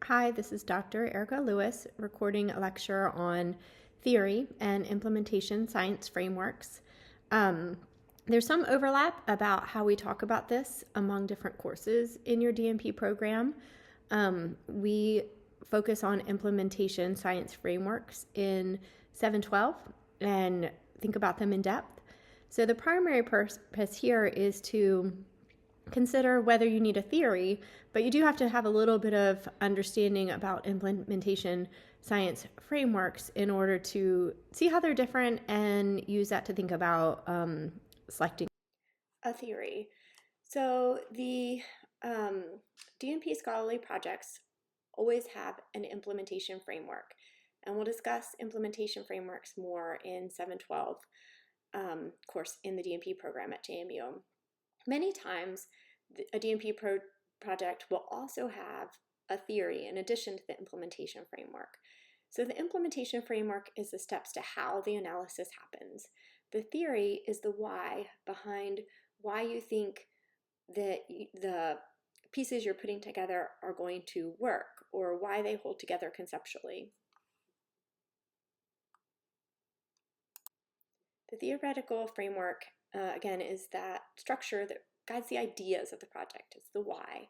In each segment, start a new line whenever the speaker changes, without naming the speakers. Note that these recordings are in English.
Hi, this is Dr. Erica Lewis recording a lecture on theory and implementation science frameworks. There's some overlap about how we talk about this among different courses in your DNP program. We focus on implementation science frameworks in 712 and think about them in depth. So the primary purpose here is to consider whether you need a theory, but you do have to have a little bit of understanding about implementation science frameworks in order to see how they're different and use that to think about selecting a theory. So the DNP scholarly projects always have an implementation framework, and we'll discuss implementation frameworks more in 712 course in the DNP program at JMU. Many times, a DNP project will also have a theory in addition to the implementation framework. So the implementation framework is the steps to how the analysis happens. The theory is the why behind why you think that the pieces you're putting together are going to work or why they hold together conceptually. The theoretical framework, again, is that structure that guides the ideas of the project. It's the why.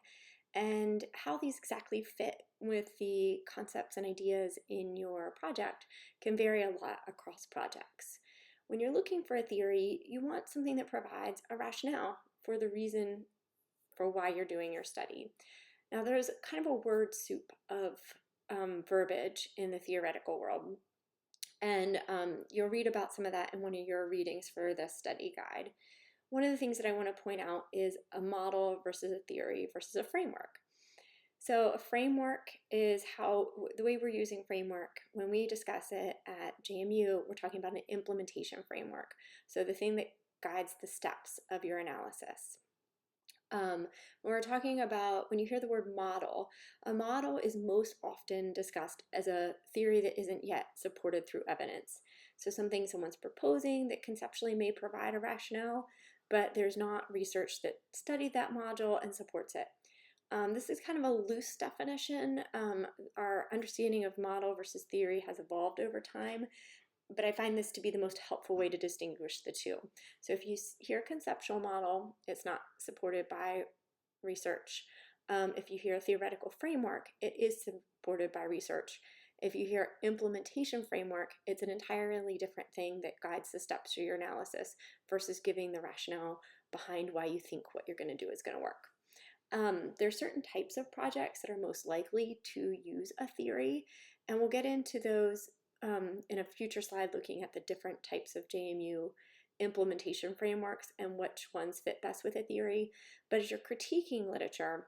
And how these exactly fit with the concepts and ideas in your project can vary a lot across projects. When you're looking for a theory, you want something that provides a rationale for the reason for why you're doing your study. Now, there's kind of a word soup of verbiage in the theoretical world. And you'll read about some of that in one of your readings for the study guide. One of the things that I want to point out is a model versus a theory versus a framework. So a framework is the way we're using framework, when we discuss it at JMU, we're talking about an implementation framework. So the thing that guides the steps of your analysis. When we're talking about, when you hear the word model, a model is most often discussed as a theory that isn't yet supported through evidence. So something someone's proposing that conceptually may provide a rationale, but there's not research that studied that model and supports it. This is kind of a loose definition. Our understanding of model versus theory has evolved over time, but I find this to be the most helpful way to distinguish the two. So if you hear conceptual model, it's not supported by research. If you hear a theoretical framework, it is supported by research. If you hear implementation framework, it's an entirely different thing that guides the steps through your analysis versus giving the rationale behind why you think what you're going to do is going to work. There are certain types of projects that are most likely to use a theory, and we'll get into those in a future slide looking at the different types of JMU implementation frameworks and which ones fit best with a theory. But as you're critiquing literature,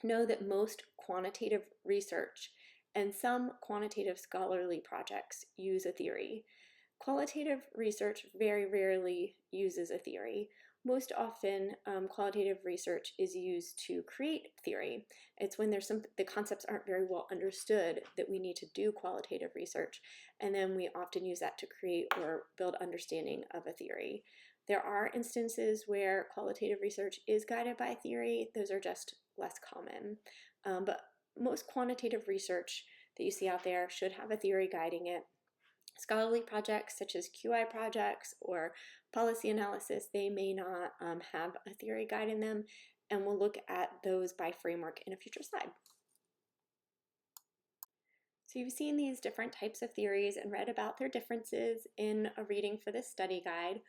know that most quantitative research and some quantitative scholarly projects use a theory. Qualitative research very rarely uses a theory. Most often, qualitative research is used to create theory. It's when the concepts aren't very well understood that we need to do qualitative research, and then we often use that to create or build understanding of a theory. There are instances where qualitative research is guided by theory. Those are just less common. But most quantitative research that you see out there should have a theory guiding it. Scholarly projects such as QI projects or policy analysis, they may not have a theory guide in them, and we'll look at those by framework in a future slide. So you've seen these different types of theories and read about their differences in a reading for this study guide.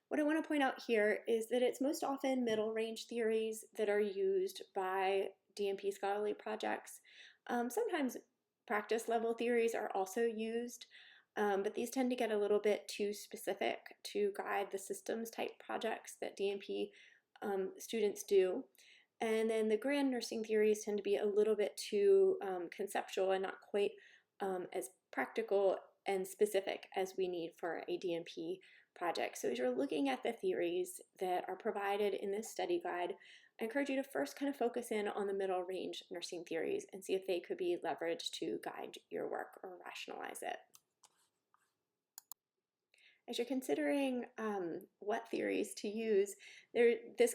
What I want to point out here is that it's most often middle range theories that are used by DNP scholarly projects. Sometimes practice level theories are also used, but these tend to get a little bit too specific to guide the systems type projects that DNP students do. And then the grand nursing theories tend to be a little bit too conceptual and not quite as practical and specific as we need for a DNP project. So as you're looking at the theories that are provided in this study guide, I encourage you to first kind of focus in on the middle range nursing theories and see if they could be leveraged to guide your work or rationalize it. As you're considering what theories to use, it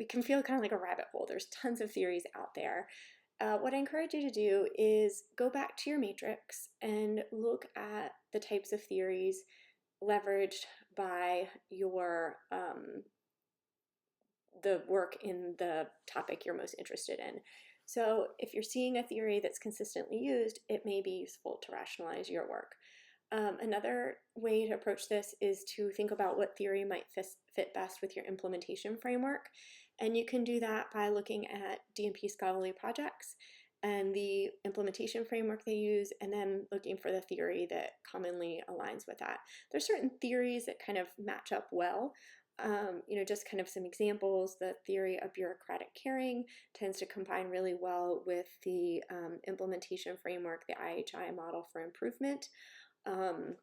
can feel kind of like a rabbit hole. There's tons of theories out there. what I encourage you to do is go back to your matrix and look at the types of theories leveraged by your the work in the topic you're most interested in. So if you're seeing a theory that's consistently used, it may be useful to rationalize your work. Another way to approach this is to think about what theory might fit best with your implementation framework. And you can do that by looking at DMP scholarly projects and the implementation framework they use, and then looking for the theory that commonly aligns with that. There's certain theories that kind of match up well. Just kind of some examples. The theory of bureaucratic caring tends to combine really well with the implementation framework, the IHI model for improvement. In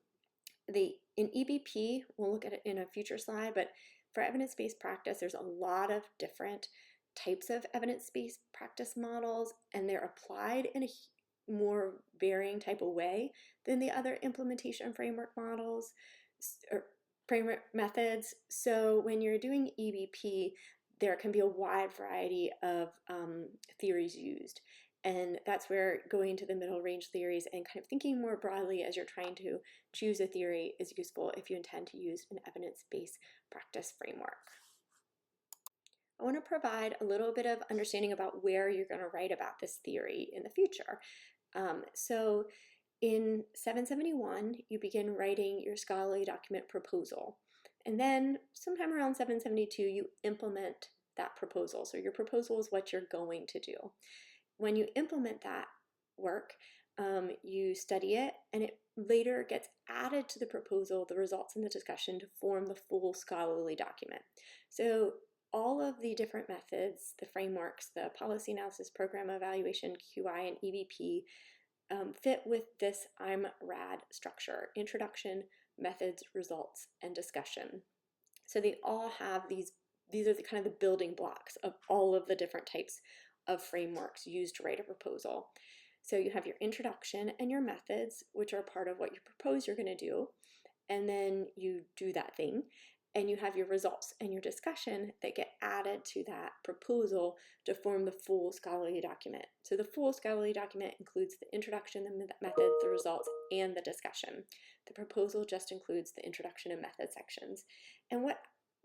EBP, we'll look at it in a future slide, but for evidence-based practice, there's a lot of different types of evidence-based practice models, and they're applied in a more varying type of way than the other implementation framework models or framework methods. So when you're doing EBP, there can be a wide variety of theories used. And that's where going to the middle range theories and kind of thinking more broadly as you're trying to choose a theory is useful if you intend to use an evidence-based practice framework. I want to provide a little bit of understanding about where you're going to write about this theory in the future. So in 771, you begin writing your scholarly document proposal. And then sometime around 772, you implement that proposal. So your proposal is what you're going to do. When you implement that work, you study it, and it later gets added to the proposal, the results, and the discussion to form the full scholarly document. So all of the different methods, the frameworks, the policy analysis, program evaluation, QI, and EBP fit with this IMRAD structure: introduction, methods, results, and discussion. So they all have these are the kind of the building blocks of all of the different types of frameworks used to write a proposal. So you have your introduction and your methods, which are part of what you propose you're going to do, and then you do that thing, and you have your results and your discussion that get added to that proposal to form the full scholarly document. So the full scholarly document includes the introduction, the method, the results, and the discussion. The proposal just includes the introduction and method sections. And what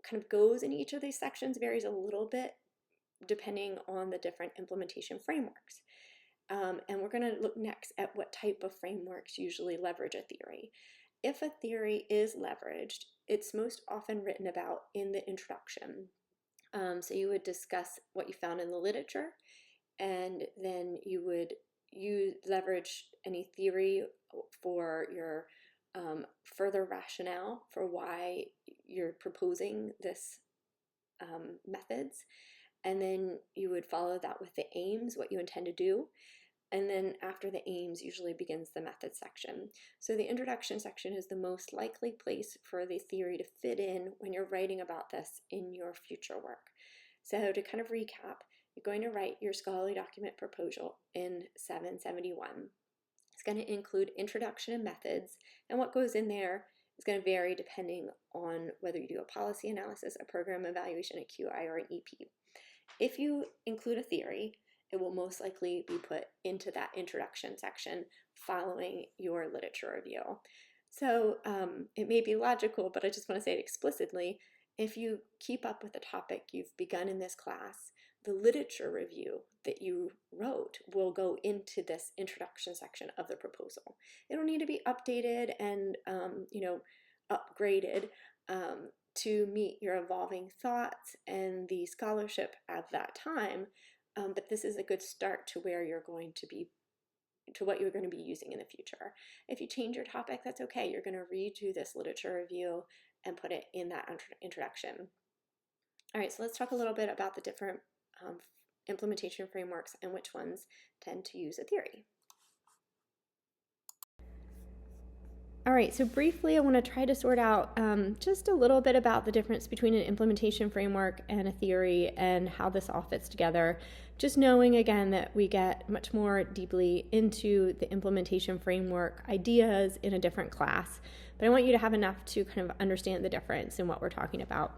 kind of goes in each of these sections varies a little bit depending on the different implementation frameworks. And we're going to look next at what type of frameworks usually leverage a theory. If a theory is leveraged, it's most often written about in the introduction. So you would discuss what you found in the literature, and then you would leverage any theory for your further rationale for why you're proposing this methods. And then you would follow that with the aims, what you intend to do. And then after the aims usually begins the method section. So the introduction section is the most likely place for the theory to fit in when you're writing about this in your future work. So to kind of recap, you're going to write your scholarly document proposal in 771. It's going to include introduction and methods, and what goes in there is going to vary depending on whether you do a policy analysis, a program evaluation, a QI, or an EP. If you include a theory, it will most likely be put into that introduction section following your literature review. So it may be logical, but I just want to say it explicitly. If you keep up with the topic you've begun in this class, the literature review that you wrote will go into this introduction section of the proposal. It'll need to be updated and upgraded to meet your evolving thoughts and the scholarship at that time. But this is a good start to where you're going to be, to what you're going to be using in the future. If you change your topic, that's okay. You're going to redo this literature review and put it in that introduction. All right, so let's talk a little bit about the different implementation frameworks and which ones tend to use a theory. All right, so briefly, I want to try to sort out just a little bit about the difference between an implementation framework and a theory and how this all fits together. Just knowing, again, that we get much more deeply into the implementation framework ideas in a different class. But I want you to have enough to kind of understand the difference in what we're talking about.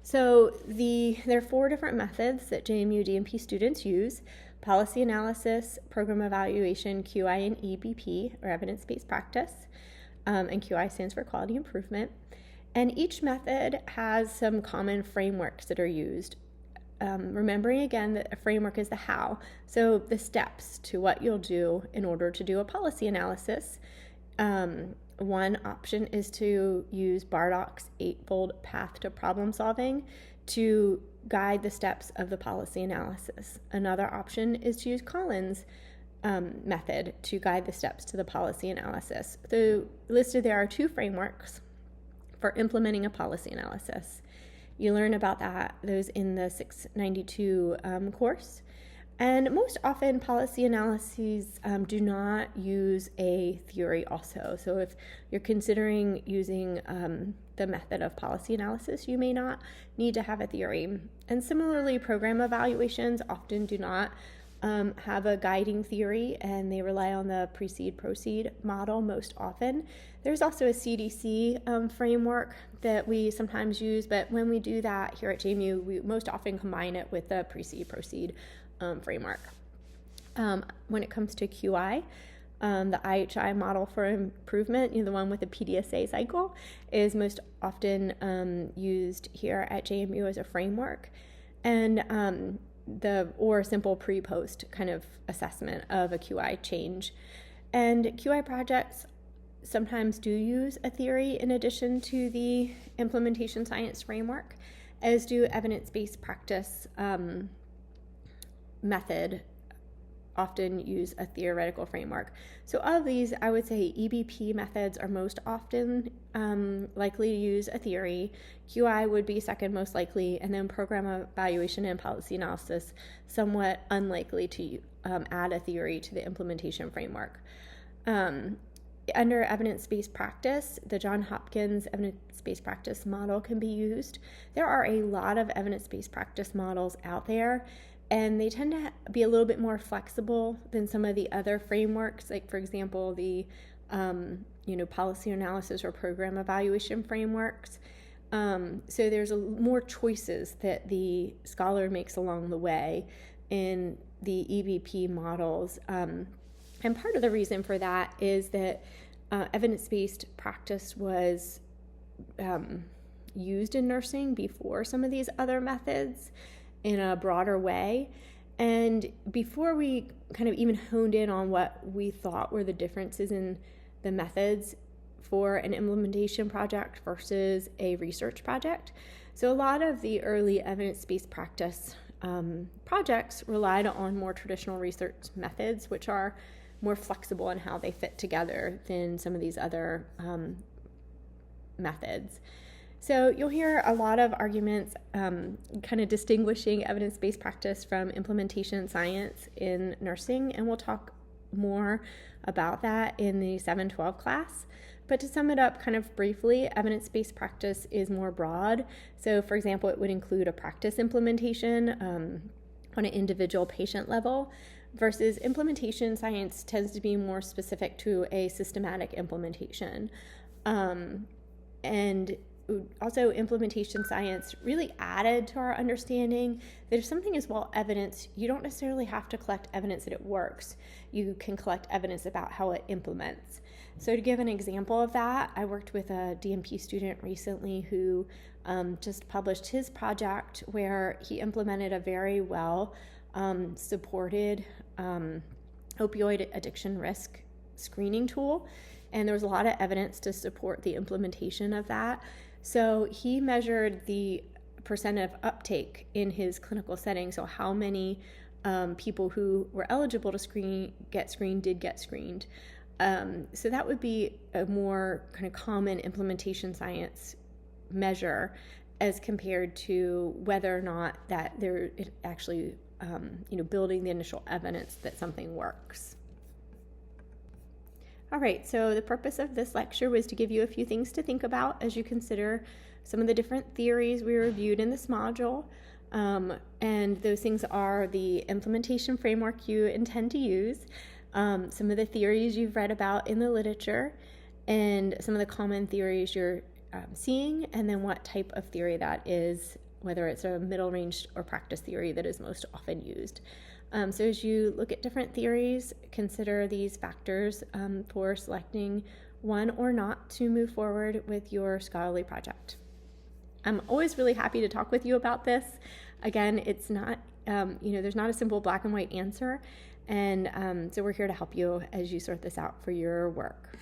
So there are 4 different methods that JMU DMP students use: policy analysis, program evaluation, QI, and EBP, or evidence-based practice. And QI stands for quality improvement. And each method has some common frameworks that are used. Remembering again that a framework is the how, so the steps to what you'll do in order to do a policy analysis. One option is to use Bardach's 8-fold path to problem solving to guide the steps of the policy analysis. Another option is to use Collins' method to guide the steps to the policy analysis. So listed there are 2 frameworks for implementing a policy analysis. You learn about those in the 692 course. And most often policy analyses do not use a theory also. So if you're considering using the method of policy analysis, you may not need to have a theory. And similarly, program evaluations often do not have a guiding theory, and they rely on the precede-proceed model most often. There's also a CDC framework that we sometimes use, but when we do that here at JMU, we most often combine it with the precede-proceed framework. When it comes to QI, the IHI model for improvement, the one with the PDSA cycle, is most often used here at JMU as a framework. And or simple pre-post kind of assessment of a QI change. And QI projects sometimes do use a theory in addition to the implementation science framework, as do evidence-based practice method often use a theoretical framework. So of these, I would say EBP methods are most often likely to use a theory. QI would be second most likely, and then program evaluation and policy analysis somewhat unlikely to add a theory to the implementation framework. Under evidence-based practice, the Johns Hopkins evidence-based practice model can be used. There are a lot of evidence-based practice models out there, and they tend to be a little bit more flexible than some of the other frameworks, like, for example, the policy analysis or program evaluation frameworks. So there's more choices that the scholar makes along the way in the EBP models. And part of the reason for that is that evidence-based practice was used in nursing before some of these other methods in a broader way. And before we kind of even honed in on what we thought were the differences in the methods for an implementation project versus a research project. So a lot of the early evidence-based practice projects relied on more traditional research methods, which are more flexible in how they fit together than some of these other methods. So you'll hear a lot of arguments kind of distinguishing evidence-based practice from implementation science in nursing, and we'll talk more about that in the 712 class. But to sum it up kind of briefly, evidence-based practice is more broad. So for example, it would include a practice implementation on an individual patient level, versus implementation science tends to be more specific to a systematic implementation. And also, implementation science really added to our understanding that if something is well evidenced, you don't necessarily have to collect evidence that it works. You can collect evidence about how it implements. So to give an example of that, I worked with a DNP student recently who just published his project where he implemented a very well supported opioid addiction risk screening tool. And there was a lot of evidence to support the implementation of that. So he measured the percent of uptake in his clinical setting. So how many people who were eligible to get screened did get screened. So that would be a more kind of common implementation science measure as compared to whether or not that they're actually building the initial evidence that something works. All right, so the purpose of this lecture was to give you a few things to think about as you consider some of the different theories we reviewed in this module. And those things are the implementation framework you intend to use, some of the theories you've read about in the literature, and some of the common theories you're seeing, and then what type of theory that is, whether it's a middle range or practice theory that is most often used. So as you look at different theories, consider these factors for selecting one or not to move forward with your scholarly project. I'm always really happy to talk with you about this. Again, it's not, there's not a simple black and white answer. And so we're here to help you as you sort this out for your work.